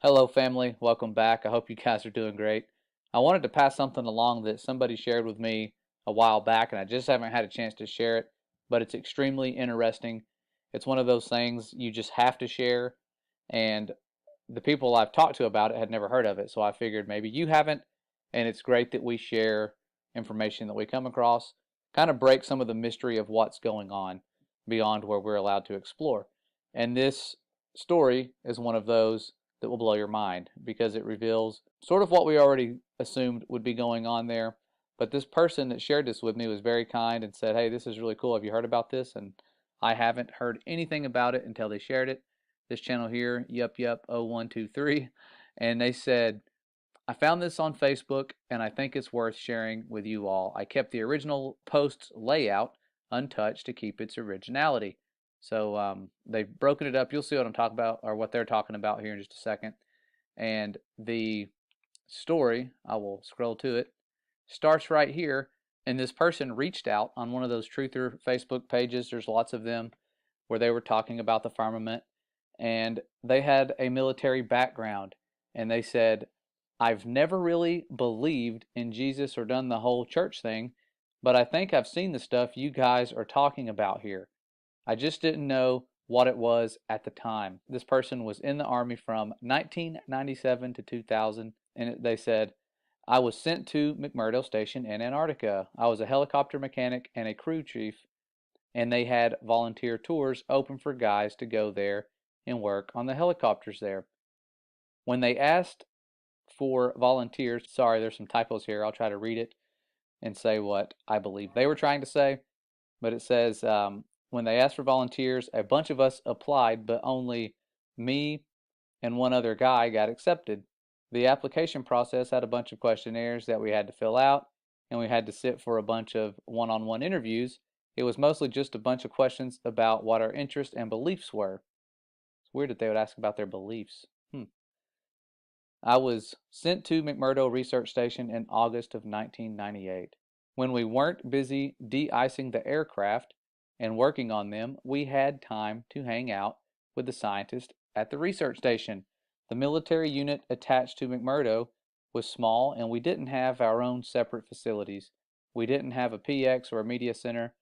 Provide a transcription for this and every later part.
Hello, family. Welcome back. I hope you guys are doing great. I wanted to pass something along that somebody shared with me a while back, and I just haven't had a chance to share it, but it's extremely interesting. It's one of those things you just have to share, and the people I've talked to about it had never heard of it, so I figured maybe you haven't, and it's great that we share information that we come across, kind of break some of the mystery of what's going on beyond where we're allowed to explore. And this story is one of those that will blow your mind because it reveals sort of what we already assumed would be going on there. But this person that shared this with me was very kind and said, "Hey, this is really cool. Have you heard about this?" And I haven't heard anything about it until they shared it. This channel here, Yup 0123, and they said, "I found this on Facebook and I think it's worth sharing with you all. I kept the original post's layout untouched to keep its originality." So they've broken it up. You'll see what I'm talking about, or what they're talking about here in just a second. And the story, I will scroll to it, starts right here. And this person reached out on one of those truther Facebook pages. There's lots of them where they were talking about the firmament. And they had a military background. And they said, "I've never really believed in Jesus or done the whole church thing, but I think I've seen the stuff you guys are talking about here. I just didn't know what it was at the time." This person was in the Army from 1997 to 2000, and they said, "I was sent to McMurdo Station in Antarctica. I was a helicopter mechanic and a crew chief, and they had volunteer tours open for guys to go there and work on the helicopters there. When they asked for volunteers," sorry, there's some typos here. I'll try to read it and say what I believe they were trying to say. But it says, when they asked for volunteers, a bunch of us applied, but only me and one other guy got accepted. The application process had a bunch of questionnaires that we had to fill out, and we had to sit for a bunch of one-on-one interviews. It was mostly just a bunch of questions about what our interests and beliefs were. It's weird that they would ask about their beliefs. I was sent to McMurdo Research Station in August of 1998. When we weren't busy de-icing the aircraft and working on them, we had time to hang out with the scientists at the research station. The military unit attached to McMurdo was small, and we didn't have our own separate facilities. We didn't have a PX or a media center.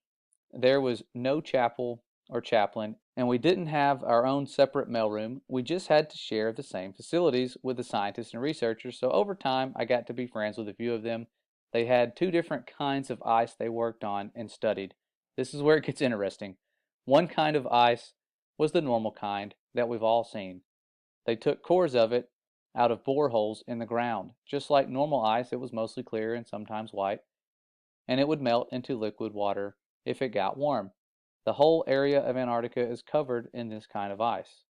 There was no chapel or chaplain, and we didn't have our own separate mailroom. We just had to share the same facilities with the scientists and researchers, so over time I got to be friends with a few of them. They had two different kinds of ice they worked on and studied. This is where it gets interesting. One kind of ice was the normal kind that we've all seen. They took cores of it out of boreholes in the ground. Just like normal ice, it was mostly clear and sometimes white, and it would melt into liquid water if it got warm. The whole area of Antarctica is covered in this kind of ice.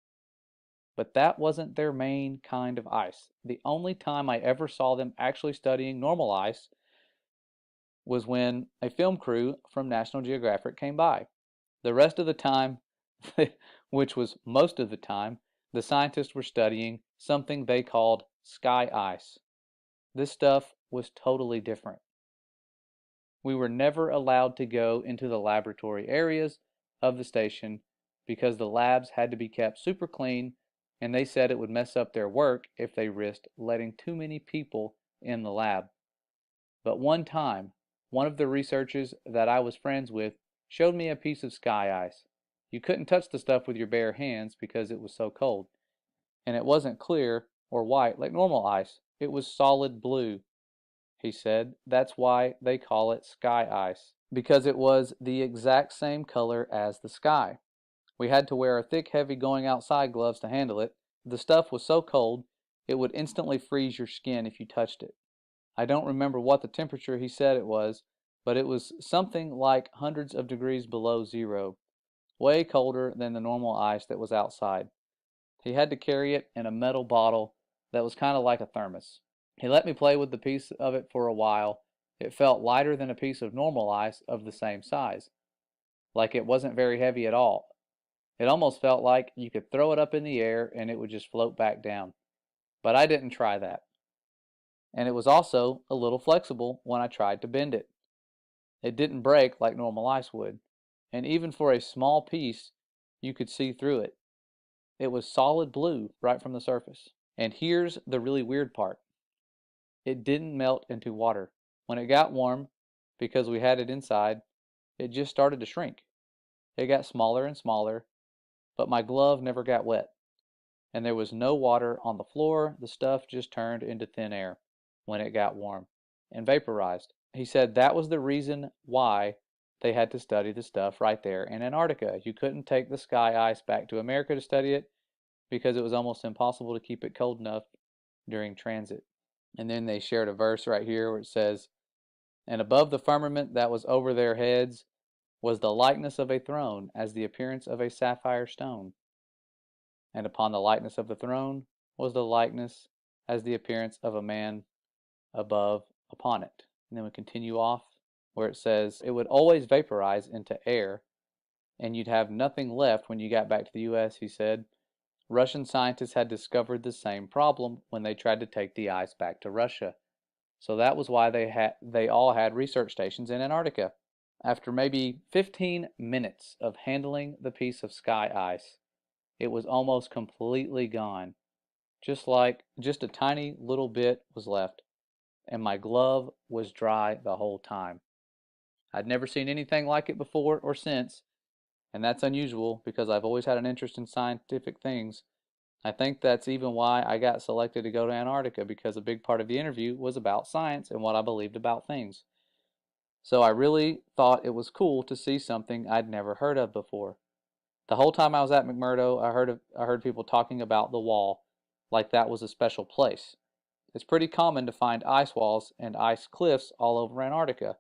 But that wasn't their main kind of ice. The only time I ever saw them actually studying normal ice was when a film crew from National Geographic came by. The rest of the time, which was most of the time, the scientists were studying something they called sky ice. This stuff was totally different. We were never allowed to go into the laboratory areas of the station because the labs had to be kept super clean, and they said it would mess up their work if they risked letting too many people in the lab. But one time, one of the researchers that I was friends with showed me a piece of sky ice. You couldn't touch the stuff with your bare hands because it was so cold. And it wasn't clear or white like normal ice. It was solid blue. He said that's why they call it sky ice, because it was the exact same color as the sky. We had to wear thick, heavy going outside gloves to handle it. The stuff was so cold it would instantly freeze your skin if you touched it. I don't remember what the temperature he said it was, but it was something like hundreds of degrees below zero, way colder than the normal ice that was outside. He had to carry it in a metal bottle that was kind of like a thermos. He let me play with the piece of it for a while. It felt lighter than a piece of normal ice of the same size, like it wasn't very heavy at all. It almost felt like you could throw it up in the air and it would just float back down. But I didn't try that. And it was also a little flexible when I tried to bend it. It didn't break like normal ice would. And even for a small piece, you could see through it. It was solid blue right from the surface. And here's the really weird part. It didn't melt into water. When it got warm, because we had it inside, it just started to shrink. It got smaller and smaller, but my glove never got wet. And there was no water on the floor. The stuff just turned into thin air when it got warm and vaporized. He said that was the reason why they had to study the stuff right there in Antarctica. You couldn't take the sky ice back to America to study it because it was almost impossible to keep it cold enough during transit. And then they shared a verse right here where it says, "And above the firmament that was over their heads was the likeness of a throne, as the appearance of a sapphire stone. And upon the likeness of the throne was the likeness as the appearance of a man above upon it." And then we continue off where it says, "It would always vaporize into air, and you'd have nothing left when you got back to the US," he said. Russian scientists had discovered the same problem when they tried to take the ice back to Russia. So that was why they all had research stations in Antarctica. After maybe 15 minutes of handling the piece of sky ice, it was almost completely gone. Just a tiny little bit was left, and my glove was dry the whole time. I'd never seen anything like it before or since, and that's unusual because I've always had an interest in scientific things. I think that's even why I got selected to go to Antarctica, because a big part of the interview was about science and what I believed about things. So I really thought it was cool to see something I'd never heard of before. The whole time I was at McMurdo, I heard people talking about the wall like that was a special place. It's pretty common to find ice walls and ice cliffs all over Antarctica.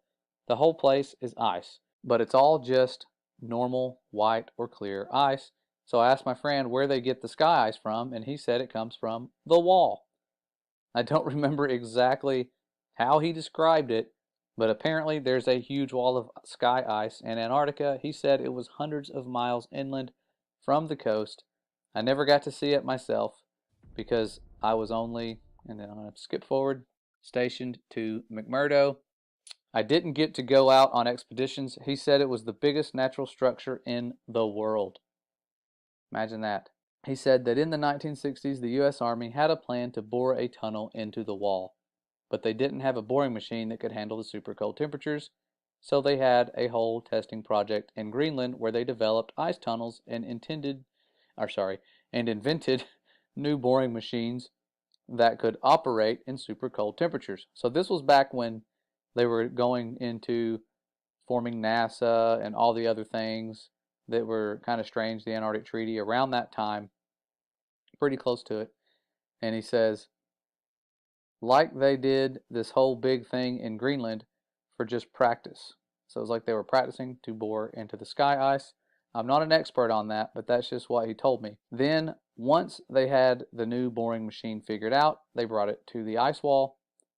The whole place is ice, but it's all just normal white or clear ice. So I asked my friend where they get the sky ice from, and he said it comes from the wall. I don't remember exactly how he described it, but apparently there's a huge wall of sky ice in Antarctica. He said it was hundreds of miles inland from the coast. I never got to see it myself because I was only, and then I'm going to skip forward, stationed to McMurdo. I didn't get to go out on expeditions. He said it was the biggest natural structure in the world. Imagine that. He said that in the 1960s, the U.S. Army had a plan to bore a tunnel into the wall, but they didn't have a boring machine that could handle the super cold temperatures, so they had a whole testing project in Greenland where they developed ice tunnels and invented new boring machines that could operate in super cold temperatures. So this was back when they were going into forming NASA and all the other things that were kind of strange, the Antarctic Treaty, around that time, pretty close to it. And he says, like they did this whole big thing in Greenland for just practice. So it was like they were practicing to bore into the sky ice. I'm not an expert on that, but that's just what he told me. Then, once they had the new boring machine figured out, they brought it to the ice wall,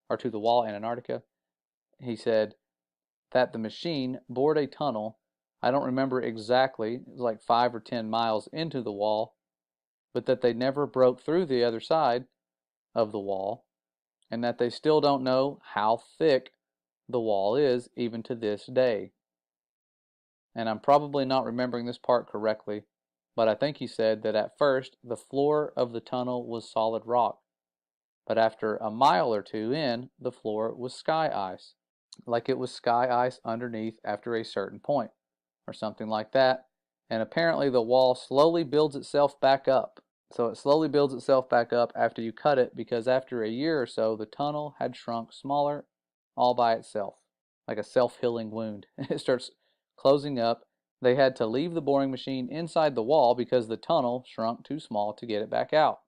or to the wall in Antarctica. He said that the machine bored a tunnel. I don't remember exactly, it was like 5 or 10 miles into the wall, but that they never broke through the other side of the wall, and that they still don't know how thick the wall is even to this day. And I'm probably not remembering this part correctly, but I think he said that at first the floor of the tunnel was solid rock, but after a mile or two in, the floor was sky ice, like it was sky ice underneath after a certain point, or something like that. And apparently the wall slowly builds itself back up. So it slowly builds itself back up after you cut it, because after a year or so, the tunnel had shrunk smaller all by itself, like a self-healing wound. It starts closing up. They had to leave the boring machine inside the wall because the tunnel shrunk too small to get it back out.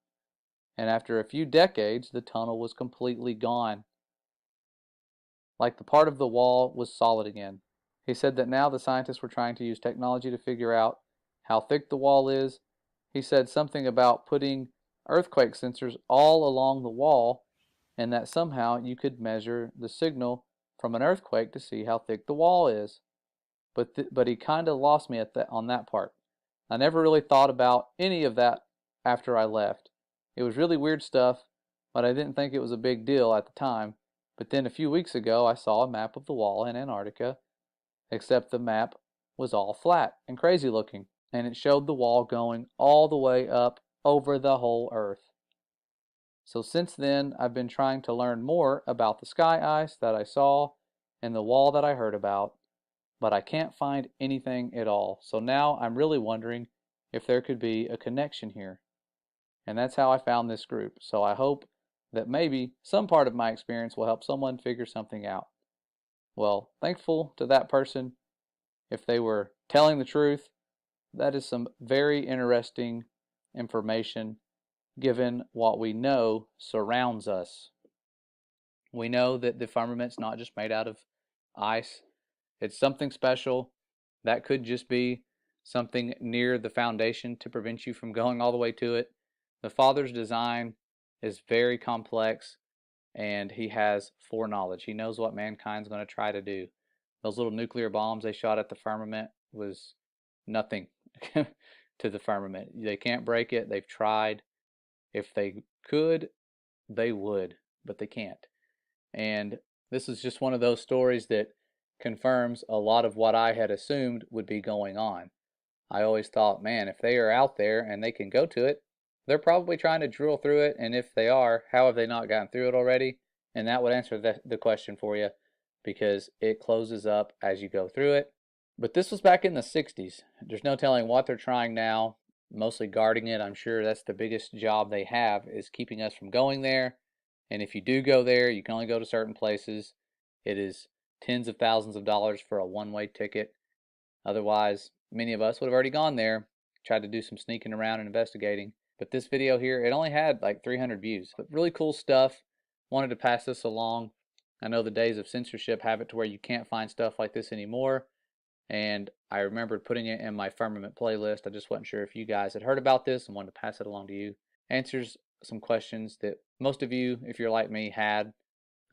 And after a few decades, the tunnel was completely gone, like the part of the wall was solid again. He said that now the scientists were trying to use technology to figure out how thick the wall is. He said something about putting earthquake sensors all along the wall, and that somehow you could measure the signal from an earthquake to see how thick the wall is. But he kind of lost me on that part. I never really thought about any of that after I left. It was really weird stuff, but I didn't think it was a big deal at the time. But then a few weeks ago, I saw a map of the wall in Antarctica, except the map was all flat and crazy looking, and it showed the wall going all the way up over the whole Earth. So since then, I've been trying to learn more about the sky ice that I saw and the wall that I heard about, but I can't find anything at all. So now I'm really wondering if there could be a connection here. And that's how I found this group. So I hope that maybe some part of my experience will help someone figure something out. Well, thankful to that person. If they were telling the truth, that is some very interesting information given what we know surrounds us. We know that the firmament's not just made out of ice. It's something special. That could just be something near the foundation to prevent you from going all the way to it. The Father's design is very complex, and he has foreknowledge. He knows what mankind's going to try to do. Those little nuclear bombs they shot at the firmament was nothing to the firmament. They can't break it. They've tried. If they could, they would, but they can't. And this is just one of those stories that confirms a lot of what I had assumed would be going on. I always thought, man, if they are out there and they can go to it, they're probably trying to drill through it. And if they are, how have they not gotten through it already? And that would answer the question for you, because it closes up as you go through it. But this was back in the 60s. There's no telling what they're trying now, mostly guarding it. I'm sure that's the biggest job they have, is keeping us from going there. And if you do go there, you can only go to certain places. It is tens of thousands of dollars for a one-way ticket. Otherwise, many of us would have already gone there, tried to do some sneaking around and investigating. But this video here, it only had like 300 views. But really cool stuff. Wanted to pass this along. I know the days of censorship have it to where you can't find stuff like this anymore. And I remembered putting it in my Firmament playlist. I just wasn't sure if you guys had heard about this and wanted to pass it along to you. Answers some questions that most of you, if you're like me, had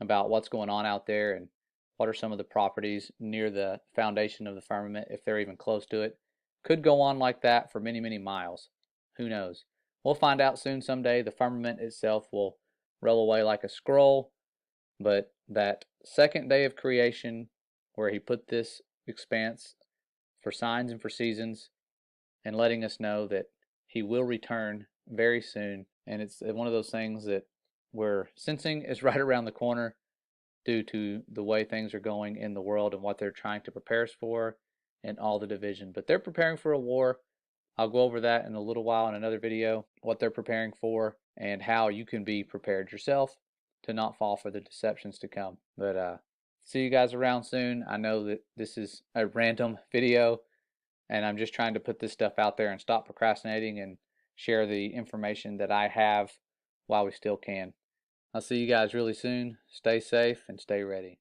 about what's going on out there and what are some of the properties near the foundation of the firmament, if they're even close to it. Could go on like that for many, many miles. Who knows? We'll find out soon someday. The firmament itself will roll away like a scroll, but that second day of creation where he put this expanse for signs and for seasons and letting us know that he will return very soon. And it's one of those things that we're sensing is right around the corner due to the way things are going in the world and what they're trying to prepare us for and all the division. But they're preparing for a war. I'll go over that in a little while in another video, what they're preparing for and how you can be prepared yourself to not fall for the deceptions to come. But see you guys around soon. I know that this is a random video, and I'm just trying to put this stuff out there and stop procrastinating and share the information that I have while we still can. I'll see you guys really soon. Stay safe and stay ready.